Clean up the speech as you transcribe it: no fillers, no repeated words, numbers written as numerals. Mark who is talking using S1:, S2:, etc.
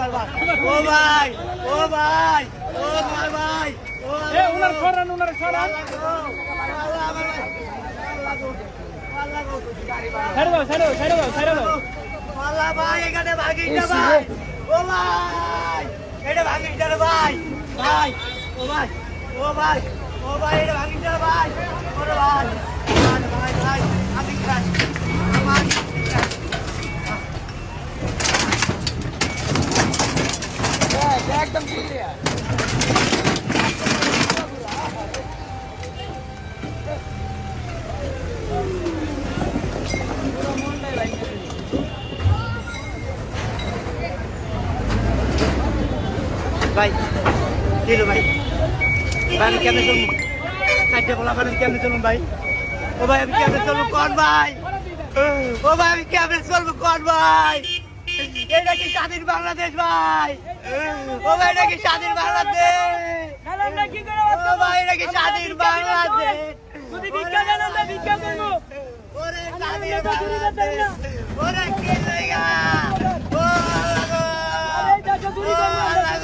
S1: ও ভাই ও ভাই ও ভাই ভাই
S2: এ উনার সরান ছেড়ে দাও
S1: আল্লাহ ভাই এখানে ভাগিস না ভাই ও ভাই এটা ভাগিস না ভাই ভাই ও ভাই ও ভাই ও ভাই এটা ভাগিস না ভাই ওরে ভাই ভাই ভাই আমি খাই আমার
S2: একদম ক্লিয়ার
S1: ভাই কিলো ভাই ভাই আমি কেমনে চলুন চারটে বলা আমি কেমনে চলুন ভাই ও ভাই আমি কেমনে চলবো কোন ভাই ও ভাই আমি কেমনে চলবো কোন ভাই এটা কি স্বাধীন বাংলাদেশ ভাই ও ভাই এটা কি স্বাধীন বাংলাদেশ ও ভাই এটা কি স্বাধীন বাংলাদেশ ওরে স্বাধীন বাংলাদেশ ওরে কি জায়গা ও আল্লাহ গো ও আল্লাহ